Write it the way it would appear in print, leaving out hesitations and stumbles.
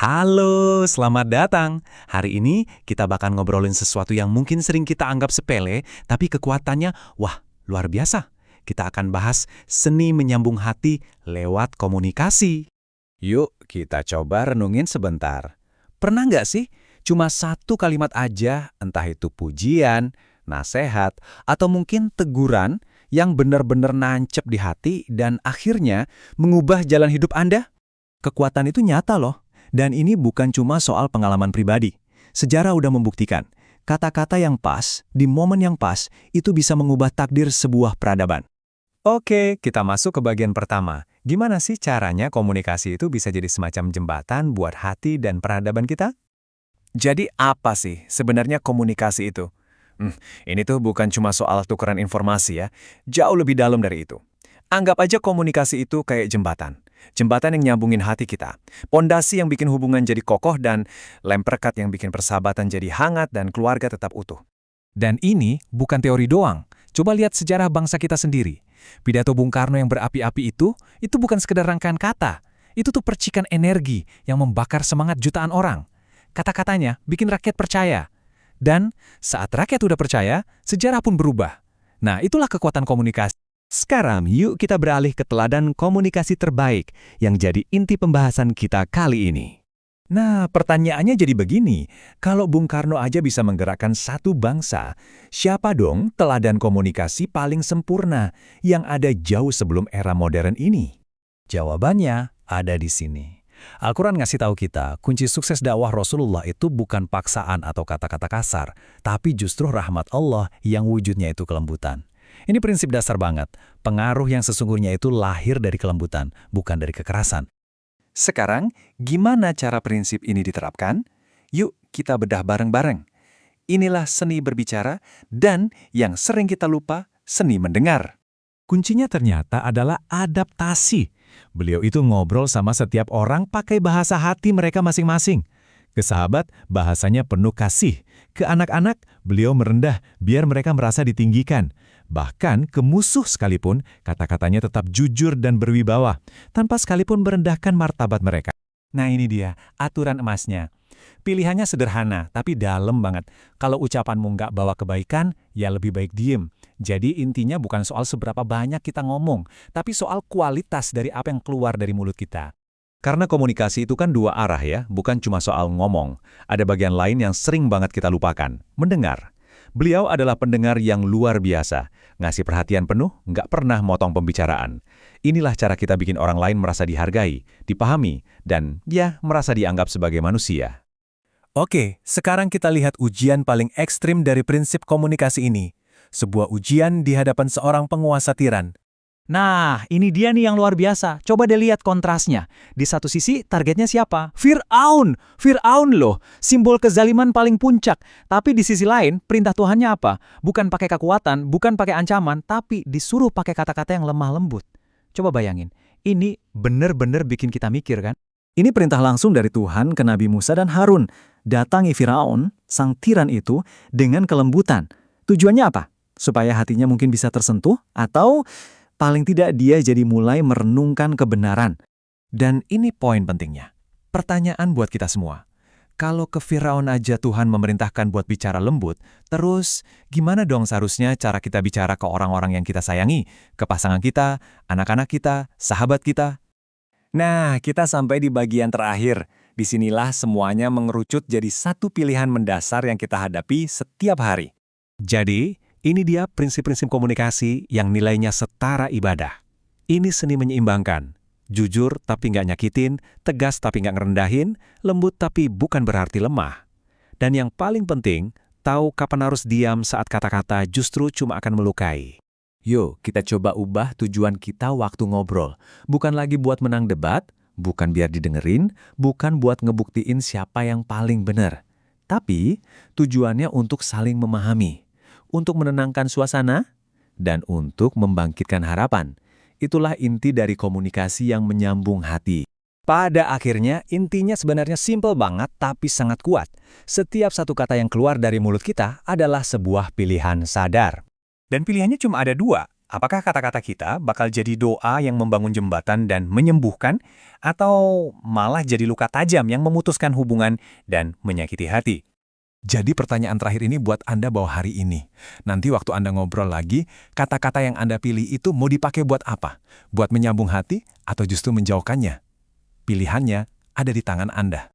Halo, selamat datang. Hari ini kita bakal ngobrolin sesuatu yang mungkin sering kita anggap sepele, tapi kekuatannya, wah, luar biasa. Kita akan bahas seni menyambung hati lewat komunikasi. Yuk, kita coba renungin sebentar. Pernah nggak sih, cuma satu kalimat aja, entah itu pujian, nasihat, atau mungkin teguran yang benar-benar nancep di hati dan akhirnya mengubah jalan hidup Anda? Kekuatan itu nyata loh. Dan ini bukan cuma soal pengalaman pribadi. Sejarah udah membuktikan, kata-kata yang pas, di momen yang pas, itu bisa mengubah takdir sebuah peradaban. Oke, kita masuk ke bagian pertama. Gimana sih caranya komunikasi itu bisa jadi semacam jembatan buat hati dan peradaban kita? Jadi apa sih sebenarnya komunikasi itu? Ini tuh bukan cuma soal tukeran informasi ya, jauh lebih dalam dari itu. Anggap aja komunikasi itu kayak jembatan. Jembatan yang nyambungin hati kita. Pondasi yang bikin hubungan jadi kokoh dan lem perekat yang bikin persahabatan jadi hangat dan keluarga tetap utuh. Dan ini bukan teori doang. Coba lihat sejarah bangsa kita sendiri. Pidato Bung Karno yang berapi-api itu bukan sekedar rangkaian kata. Itu tuh percikan energi yang membakar semangat jutaan orang. Kata-katanya bikin rakyat percaya. Dan saat rakyat udah percaya, sejarah pun berubah. Nah, itulah kekuatan komunikasi. Sekarang, yuk kita beralih ke teladan komunikasi terbaik yang jadi inti pembahasan kita kali ini. Nah, pertanyaannya jadi begini, kalau Bung Karno aja bisa menggerakkan satu bangsa, siapa dong teladan komunikasi paling sempurna yang ada jauh sebelum era modern ini? Jawabannya ada di sini. Al-Quran ngasih tahu kita, kunci sukses dakwah Rasulullah itu bukan paksaan atau kata-kata kasar, tapi justru rahmat Allah yang wujudnya itu kelembutan. Ini prinsip dasar banget. Pengaruh yang sesungguhnya itu lahir dari kelembutan, bukan dari kekerasan. Sekarang, gimana cara prinsip ini diterapkan? Yuk, kita bedah bareng-bareng. Inilah seni berbicara, dan yang sering kita lupa, seni mendengar. Kuncinya ternyata adalah adaptasi. Beliau itu ngobrol sama setiap orang pakai bahasa hati mereka masing-masing. Ke sahabat, bahasanya penuh kasih. Ke anak-anak, beliau merendah biar mereka merasa ditinggikan. Bahkan ke musuh sekalipun, kata-katanya tetap jujur dan berwibawa, tanpa sekalipun merendahkan martabat mereka. Nah ini dia, aturan emasnya. Pilihannya sederhana, tapi dalam banget. Kalau ucapanmu nggak bawa kebaikan, ya lebih baik diem. Jadi intinya bukan soal seberapa banyak kita ngomong, tapi soal kualitas dari apa yang keluar dari mulut kita. Karena komunikasi itu kan dua arah ya, bukan cuma soal ngomong. Ada bagian lain yang sering banget kita lupakan, mendengar. Beliau adalah pendengar yang luar biasa. Ngasih perhatian penuh, nggak pernah motong pembicaraan. Inilah cara kita bikin orang lain merasa dihargai, dipahami, dan ya, merasa dianggap sebagai manusia. Oke, sekarang kita lihat ujian paling ekstrim dari prinsip komunikasi ini. Sebuah ujian di hadapan seorang penguasa tiran. Nah, ini dia nih yang luar biasa. Coba deh lihat kontrasnya. Di satu sisi, targetnya siapa? Fir'aun! Fir'aun loh, simbol kezaliman paling puncak. Tapi di sisi lain, perintah Tuhannya apa? Bukan pakai kekuatan, bukan pakai ancaman, tapi disuruh pakai kata-kata yang lemah lembut. Coba bayangin, ini bener-bener bikin kita mikir kan? Ini perintah langsung dari Tuhan ke Nabi Musa dan Harun. Datangi Fir'aun, sang tiran itu, dengan kelembutan. Tujuannya apa? Supaya hatinya mungkin bisa tersentuh, atau paling tidak dia jadi mulai merenungkan kebenaran. Dan ini poin pentingnya. Pertanyaan buat kita semua. Kalau ke Firaun aja Tuhan memerintahkan buat bicara lembut, terus gimana dong seharusnya cara kita bicara ke orang-orang yang kita sayangi? Ke pasangan kita, anak-anak kita, sahabat kita? Nah, kita sampai di bagian terakhir. Disinilah semuanya mengerucut jadi satu pilihan mendasar yang kita hadapi setiap hari. Jadi, ini dia prinsip-prinsip komunikasi yang nilainya setara ibadah. Ini seni menyeimbangkan. Jujur tapi nggak nyakitin, tegas tapi nggak ngerendahin, lembut tapi bukan berarti lemah. Dan yang paling penting, tahu kapan harus diam saat kata-kata justru cuma akan melukai. Yuk, kita coba ubah tujuan kita waktu ngobrol. Bukan lagi buat menang debat, bukan biar didengerin, bukan buat ngebuktiin siapa yang paling benar. Tapi, tujuannya untuk saling memahami. Untuk menenangkan suasana, dan untuk membangkitkan harapan. Itulah inti dari komunikasi yang menyambung hati. Pada akhirnya, intinya sebenarnya simpel banget tapi sangat kuat. Setiap satu kata yang keluar dari mulut kita adalah sebuah pilihan sadar. Dan pilihannya cuma ada dua, Apakah kata-kata kita bakal jadi doa yang membangun jembatan dan menyembuhkan, atau malah jadi luka tajam yang memutuskan hubungan dan menyakiti hati? Jadi pertanyaan terakhir ini buat Anda bahwa hari ini. Nanti waktu Anda ngobrol lagi, kata-kata yang Anda pilih itu mau dipakai buat apa? Buat menyambung hati atau justru menjauhkannya? Pilihannya ada di tangan Anda.